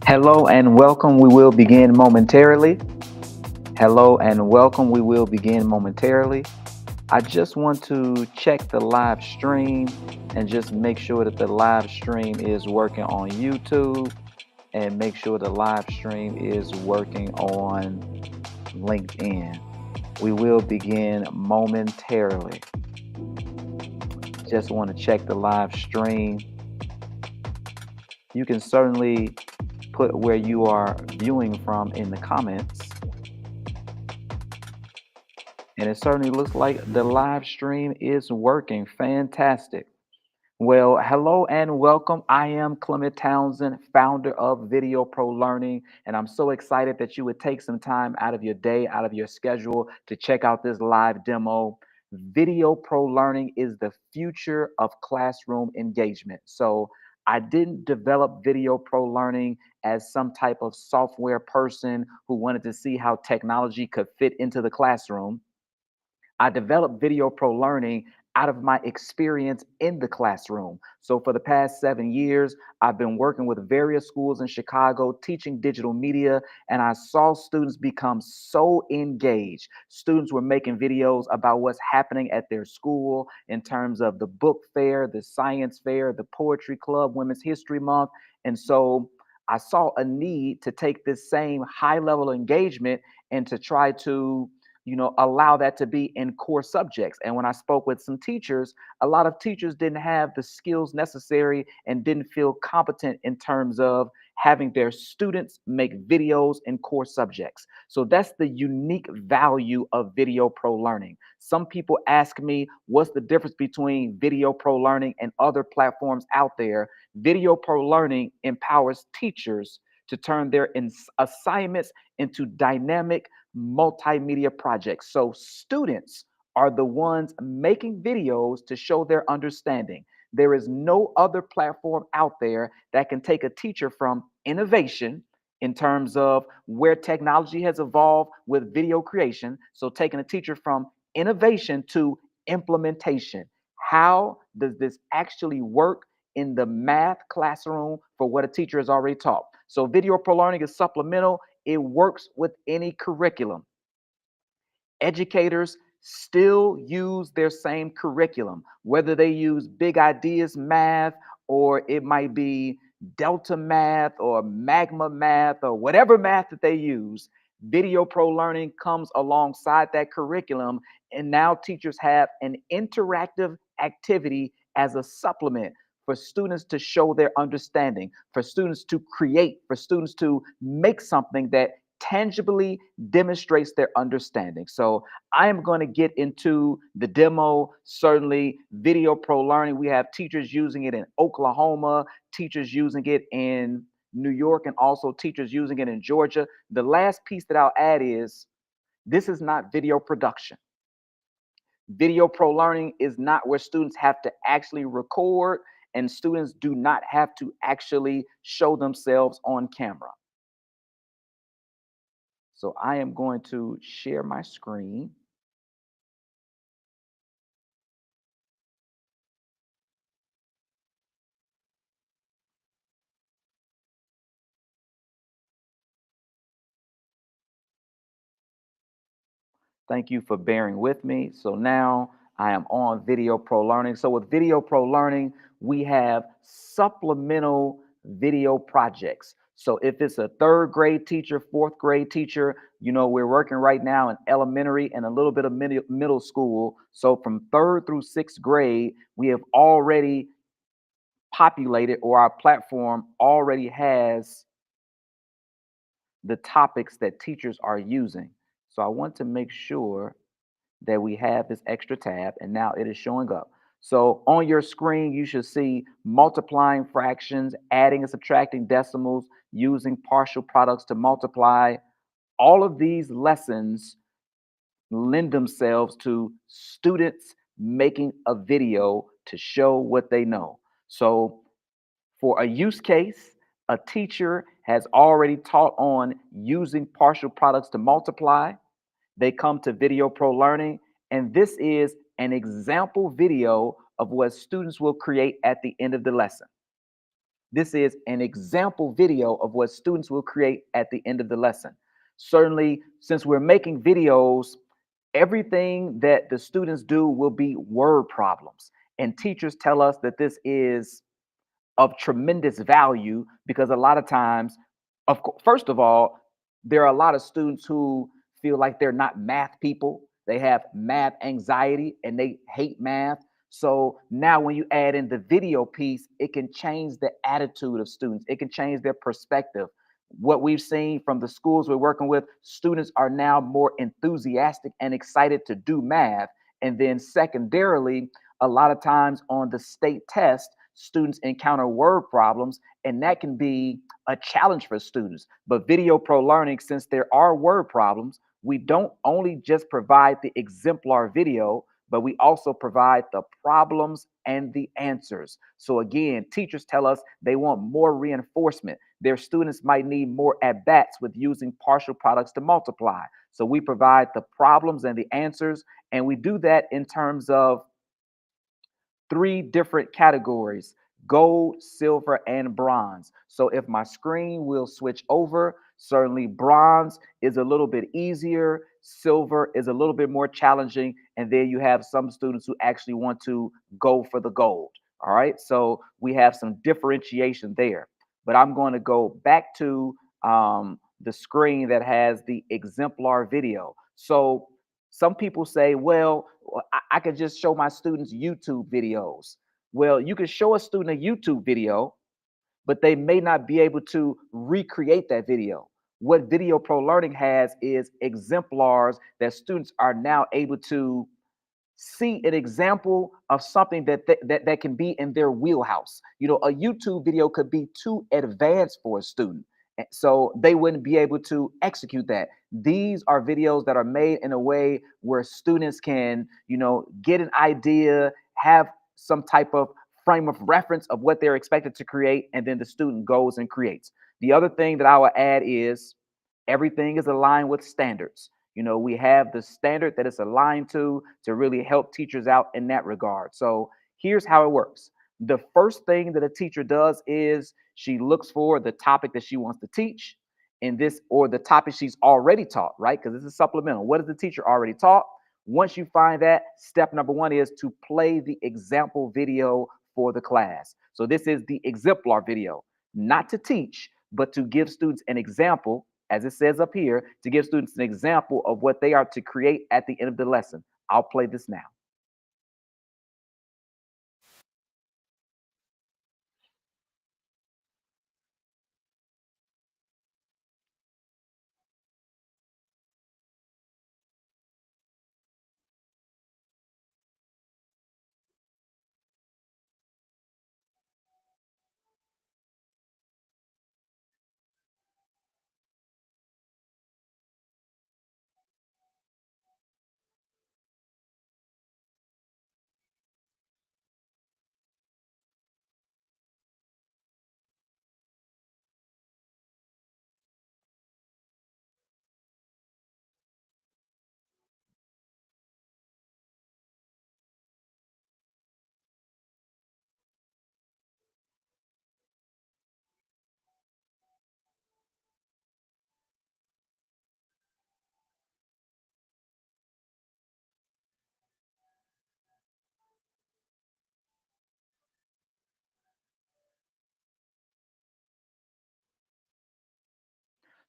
Hello and welcome. We will begin momentarily. Hello and welcome. We will begin momentarily. I just want to check the live stream and just make sure that the live stream is working on YouTube and make sure the live stream is working on LinkedIn. We will begin momentarily. Just want to check the live stream. You can certainly put where you are viewing from in the comments. And it certainly looks like the live stream is working. Fantastic. Well, hello and welcome. I am Clement Townsend, founder of Video Pro Learning, and I'm so excited that you would take some time out of your day, out of your schedule to check out this live demo. Video Pro Learning is the future of classroom engagement. So I didn't develop Video Pro Learning as some type of software person who wanted to see how technology could fit into the classroom. I developed Video Pro Learning out of my experience in the classroom. So for the past 7 years, I've been working with various schools in Chicago, teaching digital media, and I saw students become so engaged. Students were making videos about what's happening at their school in terms of the book fair, the science fair, the poetry club, Women's History Month. And so I saw a need to take this same high level engagement and to try to allow that to be in core subjects. And when I spoke with some teachers, a lot of teachers didn't have the skills necessary and didn't feel competent in terms of having their students make videos in core subjects. So that's the unique value of Video Pro Learning. Some people ask me, what's the difference between Video Pro Learning and other platforms out there? Video Pro Learning empowers teachers to turn their assignments into dynamic multimedia projects. So students are the ones making videos to show their understanding. There is no other platform out there that can take a teacher from innovation in terms of where technology has evolved with video creation. So taking a teacher from innovation to implementation. How does this actually work in the math classroom for what a teacher has already taught? So Video Pro Learning is supplemental. It works with any curriculum. Educators still use their same curriculum, whether they use big ideas math or it might be delta math or magma math or whatever math that they use. Video Pro Learning comes alongside that curriculum, and now teachers have an interactive activity as a supplement for students to show their understanding, for students to create, for students to make something that tangibly demonstrates their understanding. So I am going to get into the demo. Certainly, Video Pro Learning, we have teachers using it in Oklahoma, teachers using it in New York, and also teachers using it in Georgia. The last piece that I'll add is this is not video production. Video Pro Learning is not where students have to actually record, and students do not have to actually show themselves on camera. So I am going to share my screen. Thank you for bearing with me. So now I am on Video Pro Learning. So with Video Pro Learning, we have supplemental video projects. So if it's a third grade teacher, fourth grade teacher, we're working right now in elementary and a little bit of middle school. So from third through sixth grade, we have already populated, or our platform already has the topics that teachers are using. So I want to make sure that we have this extra tab, and now it is showing up. So on your screen, you should see multiplying fractions, adding and subtracting decimals, using partial products to multiply. All of these lessons lend themselves to students making a video to show what they know. So for a use case, a teacher has already taught on using partial products to multiply. They come to Video Pro Learning, and this is an example video of what students will create at the end of the lesson. This is an example video of what students will create at the end of the lesson. Certainly, since we're making videos, everything that the students do will be word problems. And teachers tell us that this is of tremendous value because a lot of times, first of all, there are a lot of students who feel like they're not math people. They have math anxiety and they hate math. So now when you add in the video piece, it can change the attitude of students. It can change their perspective. What we've seen from the schools we're working with, students are now more enthusiastic and excited to do math. And then secondarily, a lot of times on the state test, students encounter word problems, and that can be a challenge for students. But Video Pro Learning, since there are word problems, we don't only just provide the exemplar video, but we also provide the problems and the answers. So again, teachers tell us they want more reinforcement. Their students might need more at bats with using partial products to multiply. So we provide the problems and the answers, and we do that in terms of three different categories: gold, silver, and bronze. So if my screen will switch over, certainly bronze is a little bit easier, silver is a little bit more challenging, and then you have some students who actually want to go for the gold. All right, so we have some differentiation there. But I'm going to go back to the screen that has the exemplar video. So some people say, well, I could just show my students YouTube videos. Well, you can show a student a YouTube video, but they may not be able to recreate that video. What Video Pro Learning has is exemplars that students are now able to see an example of something that can be in their wheelhouse. You know, a YouTube video could be too advanced for a student, so they wouldn't be able to execute that. These are videos that are made in a way where students can, get an idea, have some type of frame of reference of what they're expected to create, and then the student goes and creates. The other thing that I will add is everything is aligned with standards. We have the standard that it's aligned to really help teachers out in that regard. So here's how it works. The first thing that a teacher does is she looks for the topic that she wants to teach in this, or the topic she's already taught, right? Because this is supplemental. What has the teacher already taught? Once you find that, step number one is to play the example video for the class. So this is the exemplar video, not to teach, but to give students an example, as it says up here, to give students an example of what they are to create at the end of the lesson. I'll play this now.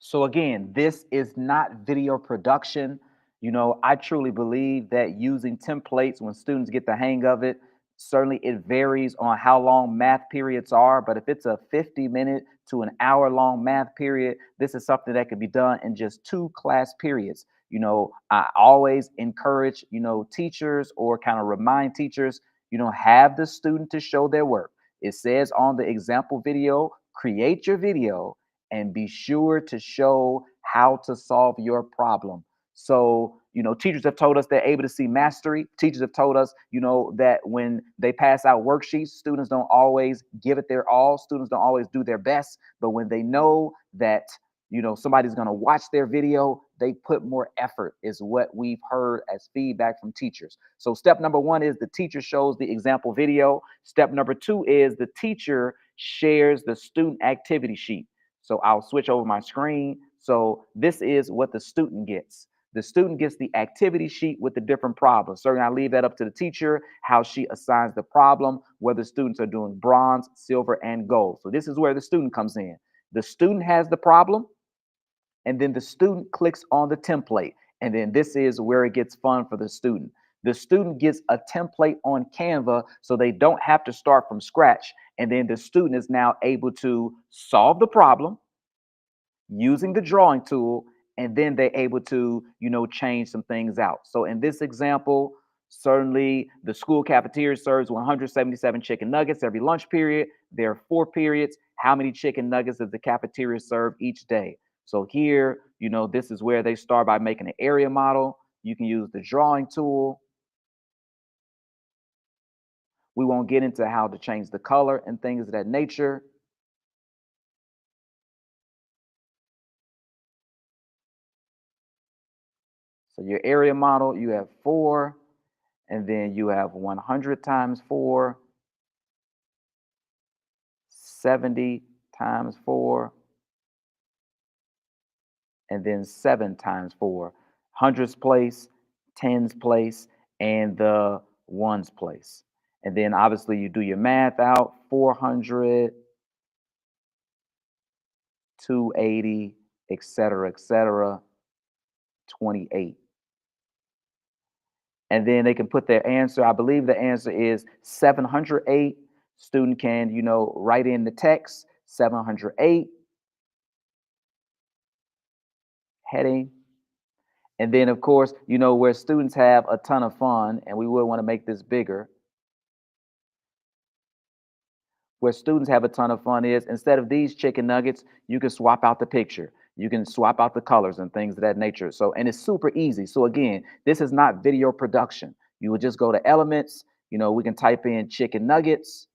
So again, this is not video production. I truly believe that using templates, when students get the hang of it, certainly it varies on how long math periods are. But if it's a 50-minute to an hour long math period, this is something that can be done in just two class periods. I always encourage, teachers, or kind of remind teachers, have the student to show their work. It says on the example video, create your video and be sure to show how to solve your problem. So, teachers have told us they're able to see mastery. Teachers have told us, that when they pass out worksheets, students don't always give it their all. Students don't always do their best. But when they know that, somebody's going to watch their video, they put more effort, is what we've heard as feedback from teachers. So, step number one is the teacher shows the example video. Step number two is the teacher shares the student activity sheet. So I'll switch over my screen. So this is what the student gets. The student gets the activity sheet with the different problems. Certainly, I leave that up to the teacher, how she assigns the problem, whether students are doing bronze, silver, and gold. So this is where the student comes in. The student has the problem, and then the student clicks on the template. And then this is where it gets fun for the student. The student gets a template on Canva so they don't have to start from scratch. And then the student is now able to solve the problem using the drawing tool, and then they're able to, change some things out. So in this example, certainly the school cafeteria serves 177 chicken nuggets every lunch period. There are 4 periods. How many chicken nuggets does the cafeteria serve each day? So here, this is where they start by making an area model. You can use the drawing tool. We won't get into how to change the color and things of that nature. So your area model, you have 4, and then you have 100 times 4, 70 times 4, and then 7 times 4. Hundreds place, tens place, and the ones place. And then obviously you do your math out, 400, 280, et cetera, 28. And then they can put their answer. I believe the answer is 708. Student can, write in the text 708 heading. And then, of course, where students have a ton of fun, and we would want to make this bigger. Where students have a ton of fun is instead of these chicken nuggets, you can swap out the picture. You can swap out the colors and things of that nature. So, and it's super easy. So again, this is not video production. You would just go to elements, we can type in chicken nuggets.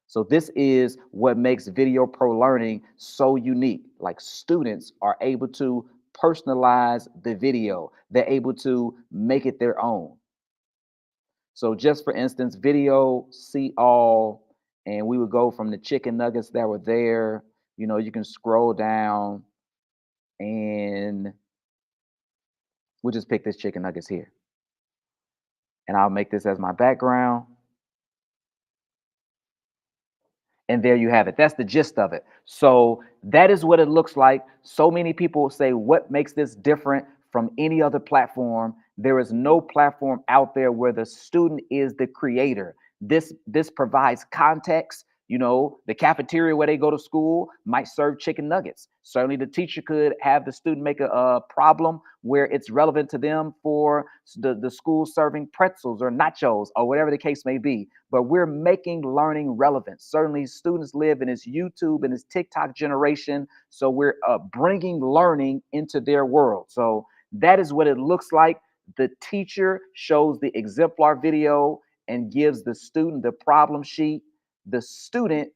So this is what makes Video Pro Learning so unique. Like students are able to personalize the video. They're able to make it their own. So just for instance, video, see all, and we would go from the chicken nuggets that were there. You can scroll down and we'll just pick this chicken nuggets here. And I'll make this as my background. And there you have it. That's the gist of it. So that is what it looks like. So many people say, what makes this different from any other platform? There is no platform out there where the student is the creator. This provides context. The cafeteria where they go to school might serve chicken nuggets. Certainly the teacher could have the student make a problem where it's relevant to them for the school serving pretzels or nachos or whatever the case may be. But we're making learning relevant. Certainly students live in this YouTube and this TikTok generation. So we're bringing learning into their world. So that is what it looks like. The teacher shows the exemplar video and gives the student the problem sheet. The student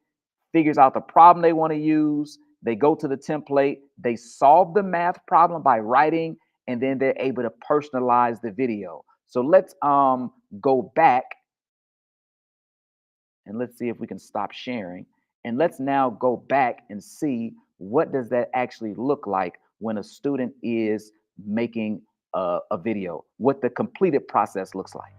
figures out the problem they want to use. They go to the template. They solve the math problem by writing, and then they're able to personalize the video. So let's go back and let's see if we can stop sharing. And let's now go back and see what does that actually look like when a student is making a video, what the completed process looks like.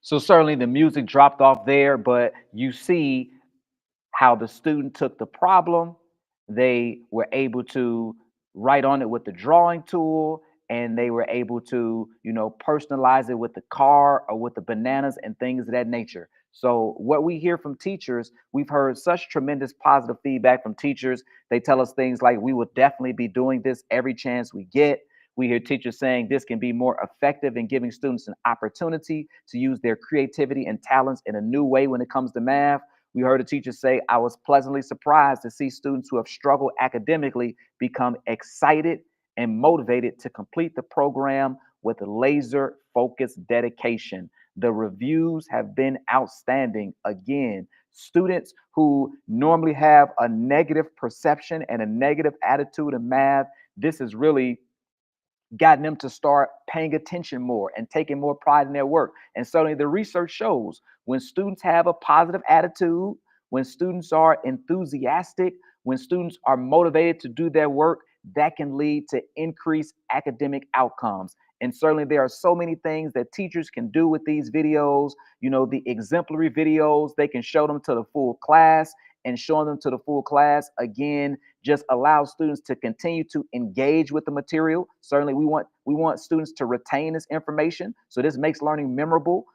So certainly the music dropped off there, but you see how the student took the problem, they were able to write on it with the drawing tool, and they were able to, personalize it with the car or with the bananas and things of that nature. So what we hear from teachers, we've heard such tremendous positive feedback from teachers. They tell us things like, we will definitely be doing this every chance we get. We hear teachers saying this can be more effective in giving students an opportunity to use their creativity and talents in a new way when it comes to math. We heard a teacher say, I was pleasantly surprised to see students who have struggled academically become excited and motivated to complete the program with laser focused dedication. The reviews have been outstanding. Again, students who normally have a negative perception and a negative attitude in math, this is really gotten them to start paying attention more and taking more pride in their work. And certainly the research shows when students have a positive attitude, when students are enthusiastic, when students are motivated to do their work, that can lead to increased academic outcomes. And certainly there are so many things that teachers can do with these videos. The exemplary videos, they can show them to the full class, and showing them to the full class again just allows students to continue to engage with the material. Certainly, we want students to retain this information, so this makes learning memorable.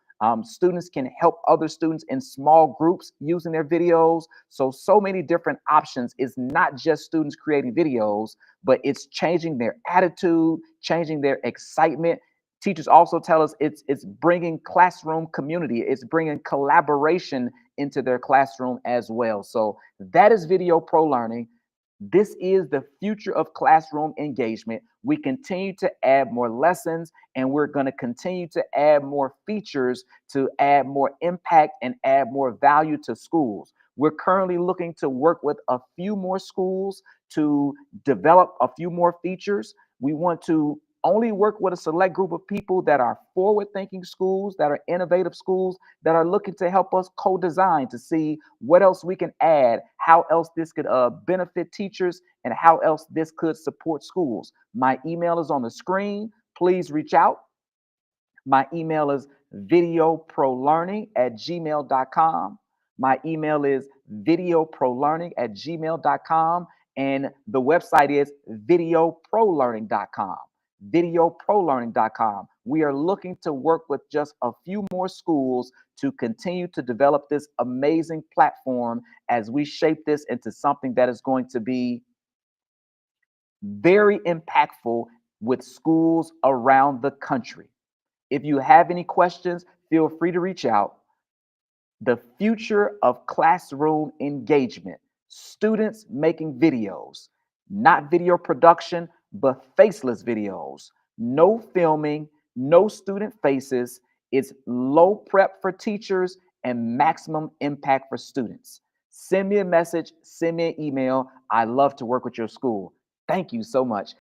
Students can help other students in small groups using their videos. So many different options. It's not just students creating videos, but it's changing their attitude, changing their excitement. Teachers also tell us it's bringing classroom community, it's bringing collaboration into their classroom as well. So that is video pro learning. This is the future of classroom engagement. We continue to add more lessons, and we're going to continue to add more features to add more impact and add more value to schools. We're currently looking to work with a few more schools to develop a few more features. We want to only work with a select group of people that are forward thinking schools, that are innovative schools, that are looking to help us co design to see what else we can add, how else this could benefit teachers, and how else this could support schools. My email is on the screen. Please reach out. My email is videoprolearning@gmail.com. My email is videoprolearning@gmail.com. And the website is videoprolearning.com. Videoprolearning.com. We are looking to work with just a few more schools to continue to develop this amazing platform as we shape this into something that is going to be very impactful with schools around the country. If you have any questions, feel free to reach out. The future of classroom engagement, students making videos, not video production, but faceless videos, no filming, no student faces. It's low prep for teachers and maximum impact for students. Send me a message, send me an email. I love to work with your school. Thank you so much.